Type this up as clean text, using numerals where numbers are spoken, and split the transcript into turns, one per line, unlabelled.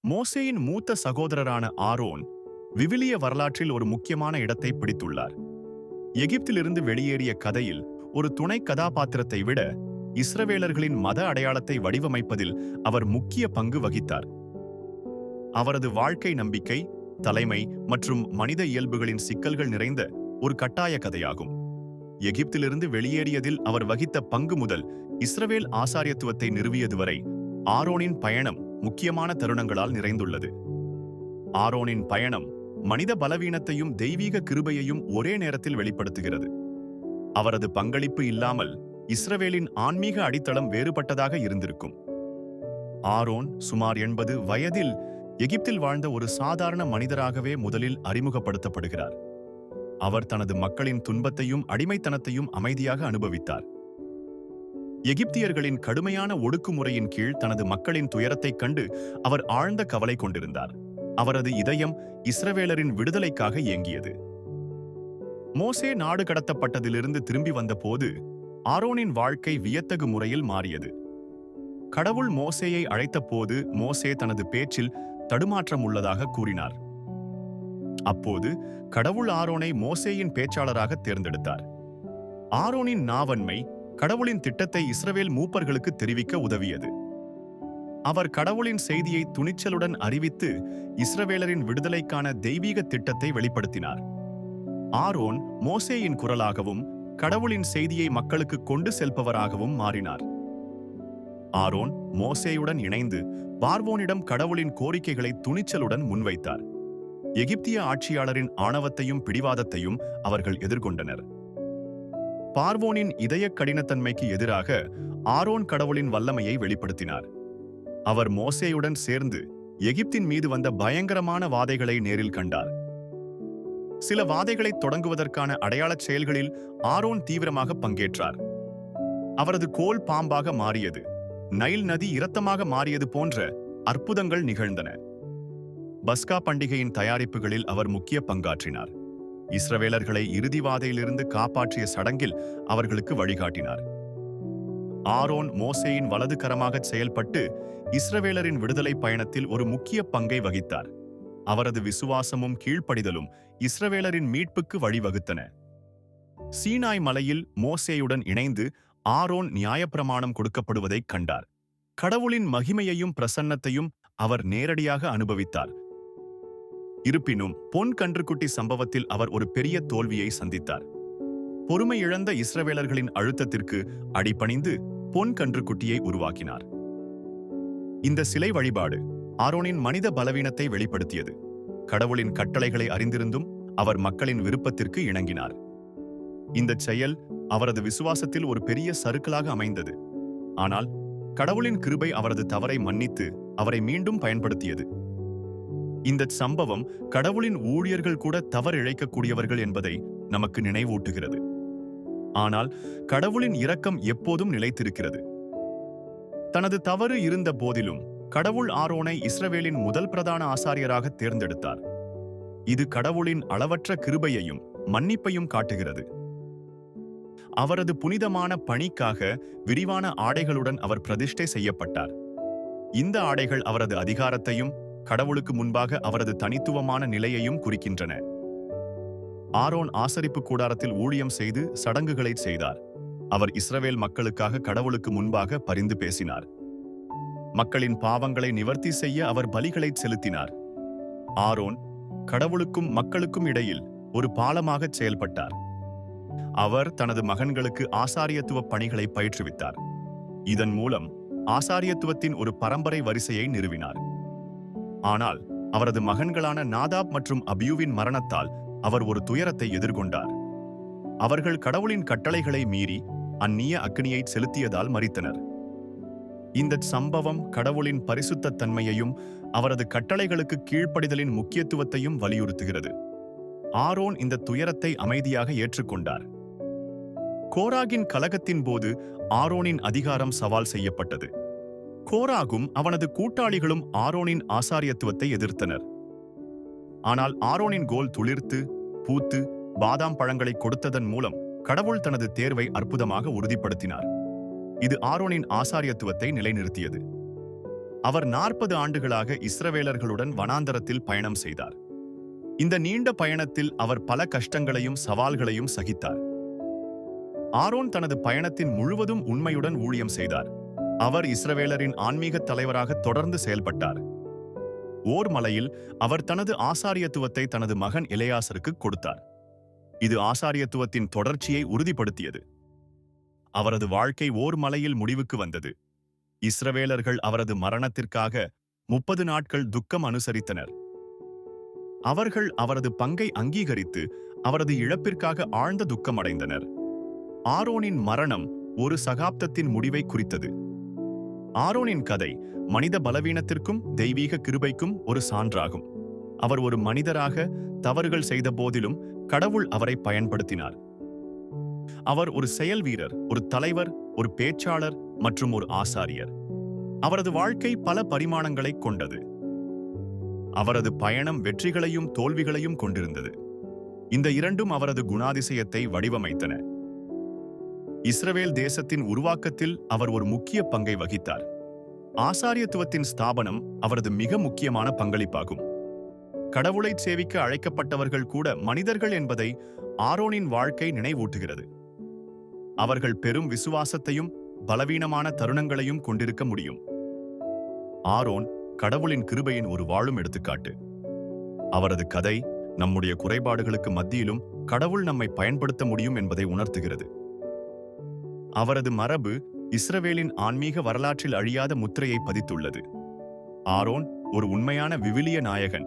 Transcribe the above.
மோசேயின் மூத்த சகோதரரான ஆரோன் விவிலிய வரலாற்றில் ஒரு முக்கியமான இடத்தை பிடித்துள்ளார். எகிப்திலிருந்து வெளியேறிய கதையில் ஒரு துணை கதாபாத்திரத்தை விட இஸ்ரவேலர்களின் மத அடையாளத்தை வடிவமைப்பதில் அவர் முக்கிய பங்கு வகித்தார். அவரது வாழ்க்கை நம்பிக்கை, தலைமை மற்றும் மனித இயல்புகளின் சிக்கல்கள் நிறைந்த ஒரு கட்டாய கதையாகும். எகிப்திலிருந்து வெளியேறியதில் அவர் வகித்த பங்கு முதல் இஸ்ரவேல் ஆசாரியத்துவத்தை நிறுவியது வரை ஆரோனின் பயணம் முக்கியமான தருணங்களால் நிறைந்துள்ளது. ஆரோனின் பயணம் மனித பலவீனத்தையும் தெய்வீக கிருபையையும் ஒரே நேரத்தில் வெளிப்படுத்துகிறது. அவரது பங்களிப்பு இல்லாமல் இஸ்ரவேலின் ஆன்மீக அடித்தளம் வேறுபட்டதாக இருந்திருக்கும். ஆரோன் சுமார் 80 வயதில் எகிப்தில் வாழ்ந்த ஒரு சாதாரண மனிதராகவே முதலில் அறிமுகப்படுத்தப்படுகிறார். அவர் தனது மக்களின் துன்பத்தையும் அடிமைத்தனத்தையும் அமைதியாக அனுபவித்தார். எகிப்தியர்களின் கடுமையான ஒடுக்குமுறையின் கீழ் தனது மக்களின் துயரத்தைக் கண்டு அவர் ஆழ்ந்த கவலை கொண்டிருந்தார். அவரது இதயம் இஸ்ரவேலரின் விடுதலைக்காக ஏங்கியது. மோசே நாடு கடத்தப்பட்டதிலிருந்து திரும்பி வந்தபோது ஆரோனின் வாழ்க்கை வியத்தகு முறையில் மாறியது. கடவுள் மோசேயை அழைத்தபோது மோசே தனது பேச்சில் தடுமாற்றம் உள்ளதாக கூறினார். அப்போது கடவுள் ஆரோனை மோசேயின் பேச்சாளராக தேர்ந்தெடுத்தார். ஆரோனின் நாவன்மை கடவுளின் திட்டத்தை இஸ்ரவேல் மூப்பர்களுக்கு தெரிவிக்க உதவியது. அவர் கடவுளின் செய்தியை துணிச்சலுடன் அறிவித்து இஸ்ரவேலரின் விடுதலைக்கான தெய்வீக திட்டத்தை வெளிப்படுத்தினார். ஆரோன் மோசேயின் குரலாகவும் கடவுளின் செய்தியை மக்களுக்கு கொண்டு செல்பவராகவும் மாறினார். ஆரோன் மோசேயுடன் இணைந்து பார்வோனிடம் கடவுளின் கோரிக்கைகளை துணிச்சலுடன் முன்வைத்தார். எகிப்திய ஆட்சியாளரின் ஆணவத்தையும் பிடிவாதத்தையும் அவர்கள் எதிர்கொண்டனர். பார்வோனின் இதய கடினத்தன்மைக்கு எதிராக ஆரோன் கடவுளின் வல்லமையை வெளிப்படுத்தினார். அவர் மோசேயுடன் சேர்ந்து எகிப்தின் மீது வந்த பயங்கரமான வாதைகளை நேரில் கண்டார். சில வாதைகளை தொடங்குவதற்கான அடையாளச் செயல்களில் ஆரோன் தீவிரமாக பங்கேற்றார். அவரது கோல் பாம்பாக மாறியது, நைல் நதி இரத்தமாக மாறியது போன்ற அற்புதங்கள் நிகழ்ந்தன. பஸ்கா பண்டிகையின் தயாரிப்புகளில் அவர் முக்கிய பங்காற்றினார். இஸ்ரவேலர்களை இறுதிவாதையிலிருந்து காப்பாற்றிய சடங்கில் அவர்களுக்கு வழிகாட்டினார். ஆரோன் மோசேயின் வலது கரமாக செயல்பட்டு இஸ்ரவேலரின் விடுதலை பயணத்தில் ஒரு முக்கிய பங்கை வகித்தார். அவரது விசுவாசமும் கீழ்ப்படிதலும் இஸ்ரவேலரின் மீட்புக்கு வழிவகுத்தன. சீனாய் மலையில் மோசேயுடன் இணைந்து ஆரோன் நியாயப்பிரமாணம் கொடுக்கப்படுவதைக் கண்டார். கடவுளின் மகிமையையும் பிரசன்னத்தையும் அவர் நேரடியாக அனுபவித்தார். இருப்பினும் பொன் கன்றுக்குட்டி சம்பவத்தில் அவர் ஒரு பெரிய தோல்வியை சந்தித்தார். பொறுமை இழந்த இஸ்ரவேலர்களின் அழுத்தத்திற்கு அடிபணிந்து பொன் கன்றுக்குட்டியை உருவாக்கினார். இந்த சிலை வழிபாடு ஆரோனின் மனித பலவீனத்தை வெளிப்படுத்தியது. கடவுளின் கட்டளைகளை அறிந்திருந்தும் அவர் மக்களின் விருப்பத்திற்கு இணங்கினார். இந்த செயல் அவரது விசுவாசத்தில் ஒரு பெரிய சறுக்கலாக அமைந்தது. ஆனால் கடவுளின் கிருபை அவரது தவறை மன்னித்து அவரை மீண்டும் பயன்படுத்தியது. இந்த சம்பவம் கடவுளின் ஊழியர்கள் கூட தவறிழைக்கக்கூடியவர்கள் என்பதை நமக்கு நினைவூட்டுகிறது. ஆனால் கடவுளின் இரக்கம் எப்போதும் நிலைத்திருக்கிறது. தனது தவறு இருந்த போதிலும் கடவுள் ஆரோனை இஸ்ரவேலின் முதல் பிரதான ஆசாரியராக தேர்ந்தெடுத்தார். இது கடவுளின் அளவற்ற கிருபையையும் மன்னிப்பையும் காட்டுகிறது. அவரது புனிதமான பணிக்காக விரிவான ஆடைகளுடன் அவர் பிரதிஷ்டை செய்யப்பட்டார். இந்த ஆடைகள் அவரது அதிகாரத்தையும் கடவுளுக்கு முன்பாக அவரது தனித்துவமான நிலையையும் குறிக்கின்றன. ஆரோன் ஆசரிப்பு கூடாரத்தில் ஊழியம் செய்து சடங்குகளை செய்தார். அவர் இஸ்ரவேல் மக்களுக்காக கடவுளுக்கு முன்பாக பரிந்து பேசினார். மக்களின் பாவங்களை நிவர்த்தி செய்ய அவர் பலிகளை செலுத்தினார். ஆரோன் கடவுளுக்கும் மக்களுக்கும் இடையில் ஒரு பாலமாக செயல்பட்டார். அவர் தனது மகன்களுக்கு ஆசாரியத்துவ பணிகளை பயிற்றுவித்தார். இதன் மூலம் ஆசாரியத்துவத்தின் ஒரு பரம்பரை வரிசையை நிறுவினார். ஆனால் அவரது மகன்களான நாதாப் மற்றும் அபியூவின் மரணத்தால் அவர் ஒரு துயரத்தை எதிர்கொண்டார். அவர்கள் கடவுளின் கட்டளைகளை மீறி அந்நிய அக்னியை செலுத்தியதால் மரித்தனர். இந்த சம்பவம் கடவுளின் பரிசுத்த தன்மையையும் அவரது கட்டளைகளுக்கு கீழ்ப்படிதலின் முக்கியத்துவத்தையும் வலியுறுத்துகிறது. ஆரோன் இந்த துயரத்தை அமைதியாக ஏற்றுக்கொண்டார். கோராகின் கலகத்தின் போது ஆரோனின் அதிகாரம் சவால் செய்யப்பட்டது. கோராகும் அவனது கூட்டாளிகளும் ஆரோனின் ஆசாரியத்துவத்தை எதிர்த்தனர். ஆனால் ஆரோனின் கோல் துளிர்த்து பூத்து பாதாம் பழங்களை கொடுத்ததன் மூலம் கடவுள் தனது தேர்வை அற்புதமாக உறுதிப்படுத்தினார். இது ஆரோனின் ஆசாரியத்துவத்தை நிலைநிறுத்தியது. அவர் 40 ஆண்டுகளாக இஸ்ரவேலர்களுடன் வனாந்தரத்தில் பயணம் செய்தார். இந்த நீண்ட பயணத்தில் அவர் பல கஷ்டங்களையும் சவால்களையும் சகித்தார். ஆரோன் தனது பயணத்தின் முழுவதும் உண்மையுடன் ஊழியம் செய்தார். அவர் இஸ்ரவேலரின் ஆன்மீக தலைவராக தொடர்ந்து செயல்பட்டார். ஓர் மலையில் அவர் தனது ஆசாரியத்துவத்தை தனது மகன் எலெயாசருக்கு கொடுத்தார். இது ஆசாரியத்துவத்தின் தொடர்ச்சியை உறுதிப்படுத்தியது. அவரது வாழ்க்கை ஓர் மலையில் முடிவுக்கு வந்தது. இஸ்ரவேலர்கள் அவரது மரணத்திற்காக 30 நாட்கள் துக்கம் அனுசரித்தனர். அவர்கள் அவரது பங்கை அங்கீகரித்து அவரது இழப்பிற்காக ஆழ்ந்த துக்கம் அடைந்தனர். ஆரோனின் மரணம் ஒரு சகாப்தத்தின் முடிவை குறித்தது. ஆரோனின் கதை மனித பலவீனத்திற்கும் தெய்வீக கிருபைக்கும் ஒரு சான்றாகும். அவர் ஒரு மனிதராக தவறுகள் செய்த போதிலும் கடவுள் அவரை பயன்படுத்தினார். அவர் ஒரு செயல் வீரர், ஒரு தலைவர், ஒரு பேச்சாளர் மற்றும் ஒரு ஆசாரியர். அவரது வாழ்க்கை பல பரிமாணங்களை கொண்டது. அவரது பயணம் வெற்றிகளையும் தோல்விகளையும் கொண்டிருந்தது. இந்த இரண்டும் அவரது குணாதிசயத்தை வடிவமைத்தன. இஸ்ரவேல் தேசத்தின் உருவாக்கத்தில் அவர் ஒரு முக்கிய பங்கை வகித்தார். ஆசாரியத்துவத்தின் ஸ்தாபனம் அவரது மிக முக்கியமான பங்களிப்பாகும். கடவுளை சேவிக்க அழைக்கப்பட்டவர்கள் கூட மனிதர்கள் என்பதை ஆரோனின் வாழ்க்கை நினைவூட்டுகிறது. அவர்கள் பெரும் விசுவாசத்தையும் பலவீனமான தருணங்களையும் கொண்டிருக்க முடியும். ஆரோன் கடவுளின் கிருபையின் ஒரு வாழும் எடுத்துக்காட்டு. அவரது கதை நம்முடைய குறைபாடுகளுக்கு மத்தியிலும் கடவுள் நம்மை பயன்படுத்த முடியும் என்பதை உணர்த்துகிறது. அவரது மரபு இஸ்ரவேலின் ஆன்மீக வரலாற்றில் அழியாத முத்திரையை பதித்துள்ளது. ஆரோன் ஒரு உண்மையான விவிலிய நாயகன்.